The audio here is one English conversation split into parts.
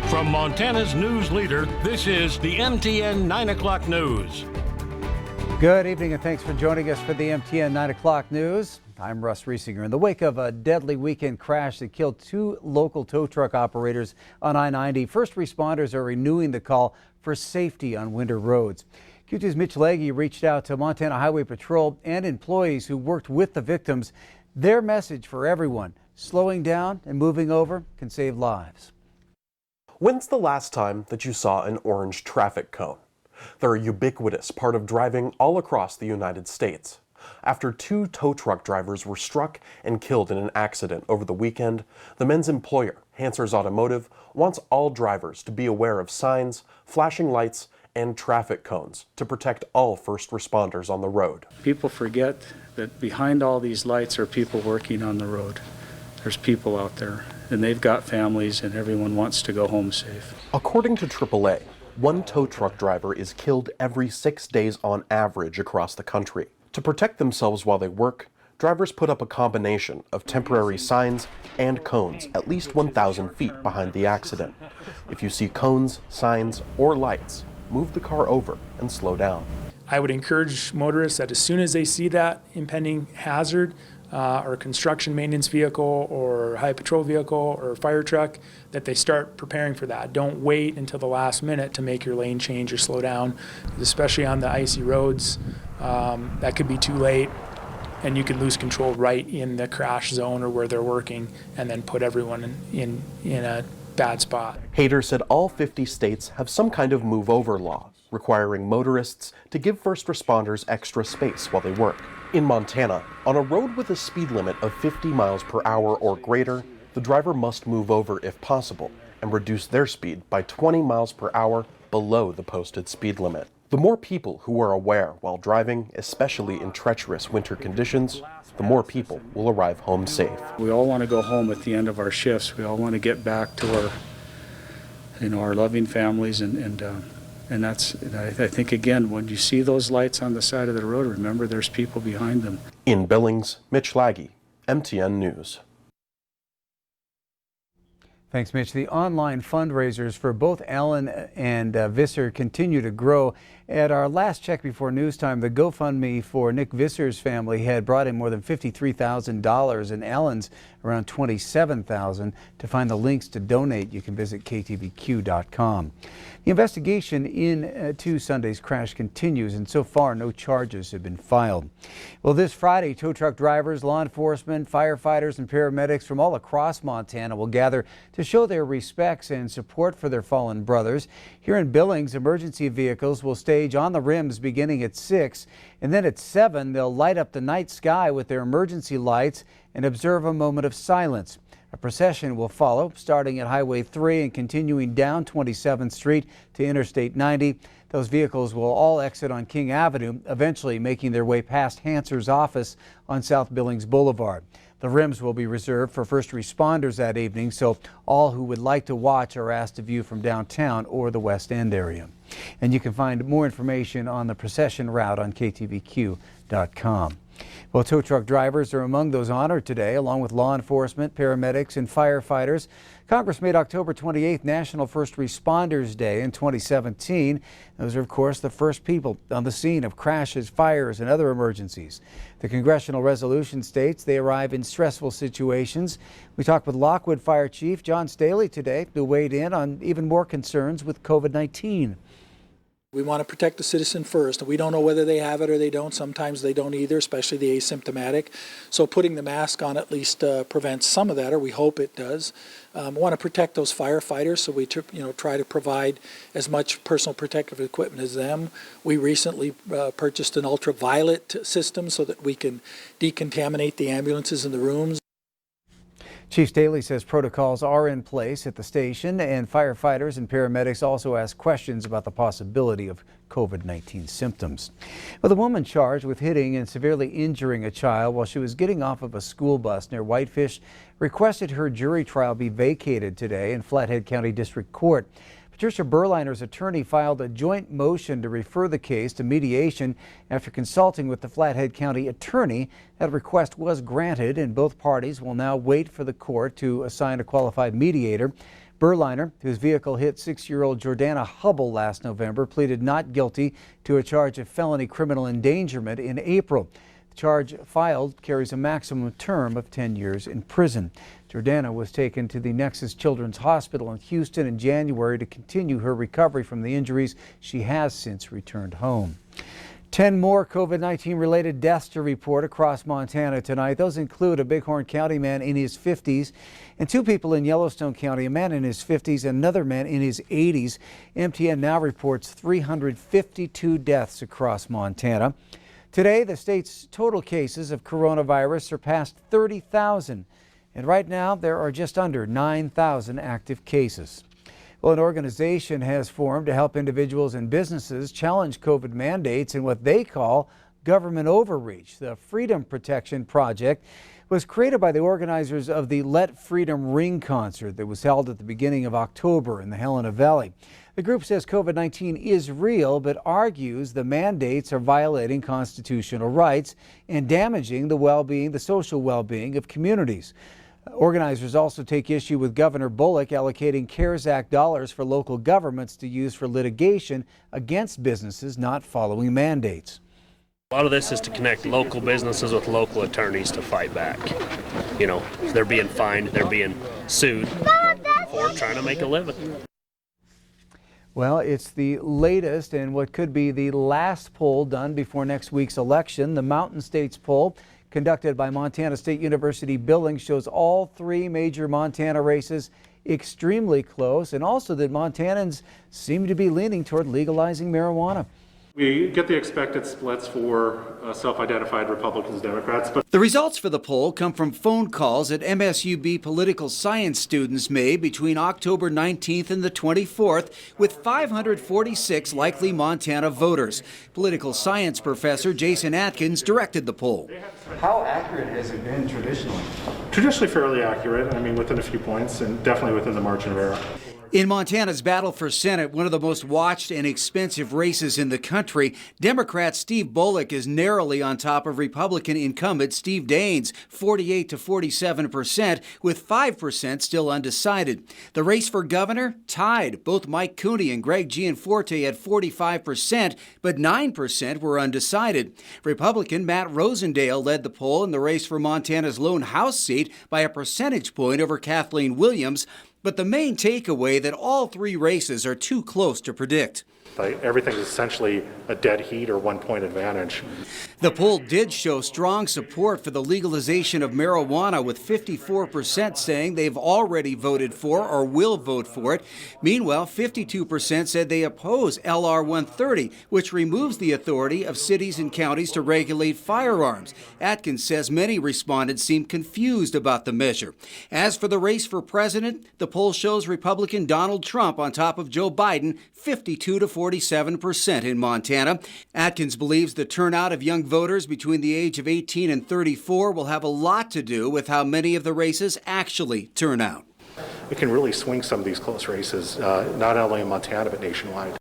From Montana's news leader, this is the MTN 9 o'clock news. Good evening and thanks for joining us for the MTN 9 o'clock news. I'm Russ Riesinger. In the wake of a deadly weekend crash that killed two local tow truck operators on I-90, first responders are renewing the call for safety on winter roads. Q2's Mitch Legge reached out to Montana Highway Patrol and employees who worked with the victims. Their message for everyone: slowing down and moving over can save lives. When's the last time that you saw an orange traffic cone? They're a ubiquitous part of driving all across the United States. After two tow truck drivers were struck and killed in an accident over the weekend, the men's employer, Hansers Automotive, wants all drivers to be aware of signs, flashing lights, and traffic cones to protect all first responders on the road. People forget that behind all these lights are people working on the road. There's people out there, and they've got families, and everyone wants to go home safe. According to AAA, one tow truck driver is killed every 6 days on average across the country. To protect themselves while they work, drivers put up a combination of temporary signs and cones at least 1,000 feet behind the accident. If you see cones, signs, or lights, move the car over and slow down. I would encourage motorists that as soon as they see that impending hazard, or construction maintenance vehicle or high patrol vehicle or fire truck, that they start preparing for that. Don't wait until the last minute to make your lane change or slow down, especially on the icy roads. That could be too late, and you could lose control right in the crash zone or where they're working, and then put everyone in a bad spot. Hayter said all 50 states have some kind of move-over law, requiring motorists to give first responders extra space while they work. In Montana, on a road with a speed limit of 50 miles per hour or greater, the driver must move over if possible and reduce their speed by 20 miles per hour below the posted speed limit. The more people who are aware while driving, especially in treacherous winter conditions, the more people will arrive home safe. We all want to go home at the end of our shifts. We all want to get back to our loving families, and I think, again, when you see those lights on the side of the road, remember there's people behind them. In Billings, Mitch Legge, MTN News. Thanks, Mitch. The online fundraisers for both Allen and Visser continue to grow. At our last check before news time, the GoFundMe for Nick Visser's family had brought in more than $53,000 and Allen's around $27,000. To find the links to donate, you can visit ktvq.com. The investigation into Sunday's crash continues, and so far no charges have been filed. Well, this Friday, tow truck drivers, law enforcement, firefighters, and paramedics from all across Montana will gather to show their respects and support for their fallen brothers. Here in Billings, emergency vehicles will stage on the rims beginning at 6, and then at 7 they'll light up the night sky with their emergency lights and observe a moment of silence. A procession will follow, starting at Highway 3 and continuing down 27th Street to Interstate 90. Those vehicles will all exit on King Avenue, eventually making their way past Hansers' office on South Billings Boulevard. The rims will be reserved for first responders that evening, so all who would like to watch are asked to view from downtown or the West End area. And you can find more information on the procession route on ktvq.com. Well, tow truck drivers are among those honored today, along with law enforcement, paramedics, and firefighters. Congress made October 28th National First Responders Day in 2017. Those are, of course, the first people on the scene of crashes, fires, and other emergencies. The congressional resolution states they arrive in stressful situations. We talked with Lockwood Fire Chief John Staley today, who weighed in on even more concerns with COVID-19. We want to protect the citizen first. We don't know whether they have it or they don't. Sometimes they don't either, especially the asymptomatic. So putting the mask on at least prevents some of that, or we hope it does. We want to protect those firefighters, so we try to provide as much personal protective equipment as them. We recently purchased an ultraviolet system so that we can decontaminate the ambulances and the rooms. Chief Staley says protocols are in place at the station, and firefighters and paramedics also ask questions about the possibility of COVID-19 symptoms. Well, the woman charged with hitting and severely injuring a child while she was getting off of a school bus near Whitefish requested her jury trial be vacated today in Flathead County District Court. Patricia Berliner's attorney filed a joint motion to refer the case to mediation after consulting with the Flathead County attorney. That request was granted, and both parties will now wait for the court to assign a qualified mediator. Berliner, whose vehicle hit 6-year-old Jordana Hubble last November, pleaded not guilty to a charge of felony criminal endangerment in April. The charge filed carries a maximum term of 10 years in prison. Jordana was taken to the Nexus Children's Hospital in Houston in January to continue her recovery from the injuries. She has since returned home. 10 more COVID-19 related deaths to report across Montana tonight. Those include a Bighorn County man in his 50s and 2 people in Yellowstone County, a man in his 50s and another man in his 80s. MTN now reports 352 deaths across Montana. Today, the state's total cases of coronavirus surpassed 30,000. And right now, there are just under 9,000 active cases. Well, an organization has formed to help individuals and businesses challenge COVID mandates in what they call government overreach. The Freedom Protection Project was created by the organizers of the Let Freedom Ring concert that was held at the beginning of October in the Helena Valley. The group says COVID-19 is real, but argues the mandates are violating constitutional rights and damaging the social well-being of communities. Organizers also take issue with Governor Bullock allocating CARES Act dollars for local governments to use for litigation against businesses not following mandates. A lot of this is to connect local businesses with local attorneys to fight back. You know, they're being fined, they're being sued for trying to make a living. Well, it's the latest and what could be the last poll done before next week's election. The Mountain States poll, conducted by Montana State University Billings, shows all 3 major Montana races extremely close, and also that Montanans seem to be leaning toward legalizing marijuana. We get the expected splits for self-identified Republicans, Democrats. But the results for the poll come from phone calls that MSUB political science students made between October 19th and the 24th with 546 likely Montana voters. Political science professor Jason Atkins directed the poll. How accurate has it been traditionally? Traditionally fairly accurate, I mean, within a few points and definitely within the margin of error. In Montana's battle for Senate, one of the most watched and expensive races in the country, Democrat Steve Bullock is narrowly on top of Republican incumbent Steve Daines, 48 to 47%, with 5% still undecided. The race for governor, tied. Both Mike Cooney and Greg Gianforte at 45%, but 9% were undecided. Republican Matt Rosendale led the poll in the race for Montana's lone House seat by a percentage point over Kathleen Williams. But the main takeaway that all 3 races are too close to predict. Everything's essentially a dead heat or 1-point advantage. The poll did show strong support for the legalization of marijuana, with 54% saying they've already voted for or will vote for it. Meanwhile, 52% said they oppose LR 130, which removes the authority of cities and counties to regulate firearms. Atkins says many respondents seem confused about the measure. As for the race for president, the poll shows Republican Donald Trump on top of Joe Biden, 52 to 47% in Montana. Atkins believes the turnout of young voters between the age of 18 and 34 will have a lot to do with how many of the races actually turn out. It can really swing some of these close races, not only in Montana, but nationwide.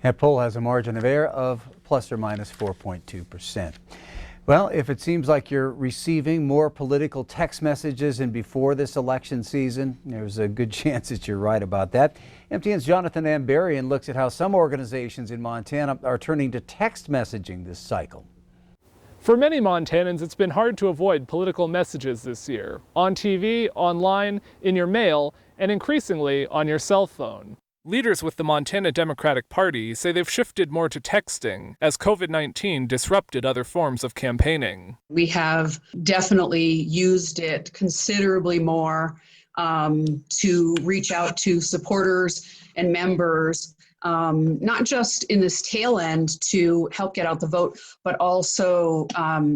That poll has a margin of error of plus or minus 4.2%. Well, if it seems like you're receiving more political text messages than before this election season, there's a good chance that you're right about that. MTN's Jonathan Ambarian looks at how some organizations in Montana are turning to text messaging this cycle. For many Montanans, it's been hard to avoid political messages this year, on TV, online, in your mail, and increasingly on your cell phone. Leaders with the Montana Democratic Party say they've shifted more to texting as COVID-19 disrupted other forms of campaigning. We have definitely used it considerably more to reach out to supporters and members, not just in this tail end to help get out the vote, but also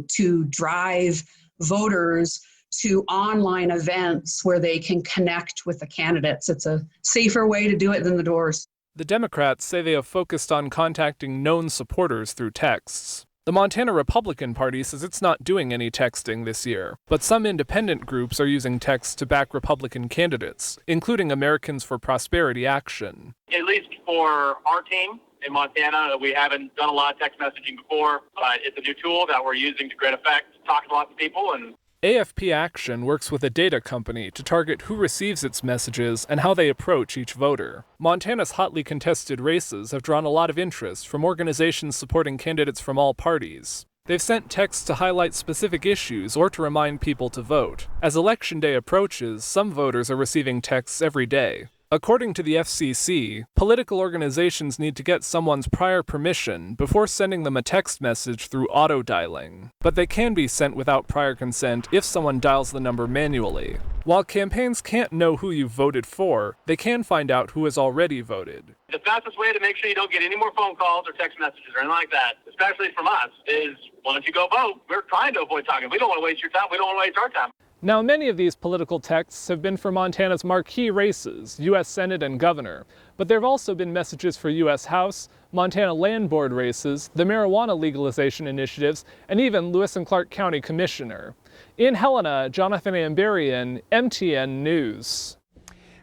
to drive voters to online events where they can connect with the candidates. It's a safer way to do it than the doors. The Democrats say they have focused on contacting known supporters through texts. The Montana Republican Party says it's not doing any texting this year, but some independent groups are using text to back Republican candidates, including Americans for Prosperity Action. At least for our team in Montana, we haven't done a lot of text messaging before, but it's a new tool that we're using to great effect. Talk to lots of people and AFP Action works with a data company to target who receives its messages and how they approach each voter. Montana's hotly contested races have drawn a lot of interest from organizations supporting candidates from all parties. They've sent texts to highlight specific issues or to remind people to vote. As Election Day approaches, some voters are receiving texts every day. According to the FCC, political organizations need to get someone's prior permission before sending them a text message through auto-dialing, but they can be sent without prior consent if someone dials the number manually. While campaigns can't know who you voted for, they can find out who has already voted. The fastest way to make sure you don't get any more phone calls or text messages or anything like that, especially from us, is why don't you go vote? We're trying to avoid talking. We don't want to waste your time. We don't want to waste our time. Now, many of these political texts have been for Montana's marquee races, U.S. Senate and Governor, but there have also been messages for U.S. House, Montana Land Board races, the marijuana legalization initiatives, and even Lewis and Clark County Commissioner. In Helena, Jonathan Amberian, MTN News.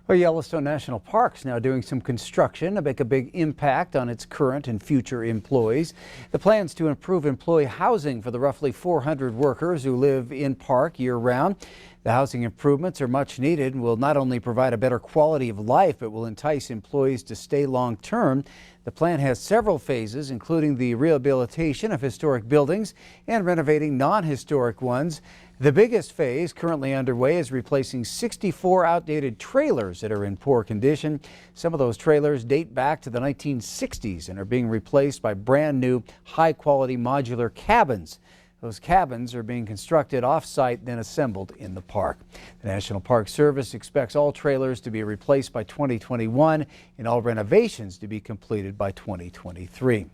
Well, Yellowstone National Park's now doing some construction to make a big impact on its current and future employees. The plan's to improve employee housing for the roughly 400 workers who live in park year-round. The housing improvements are much needed and will not only provide a better quality of life, but will entice employees to stay long-term. The plan has several phases, including the rehabilitation of historic buildings and renovating non-historic ones. The biggest phase currently underway is replacing 64 outdated trailers that are in poor condition. Some of those trailers date back to the 1960s and are being replaced by brand new high-quality modular cabins. Those cabins are being constructed off-site, then assembled in the park. The National Park Service expects all trailers to be replaced by 2021 and all renovations to be completed by 2023.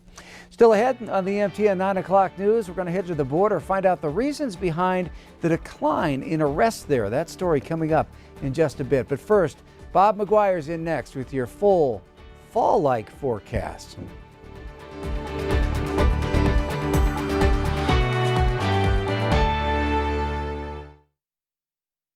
Still ahead on the MTN 9 o'clock news, we're going to head to the border, find out the reasons behind the decline in arrests there. That story coming up in just a bit. But first, Bob McGuire's in next with your full fall-like forecast.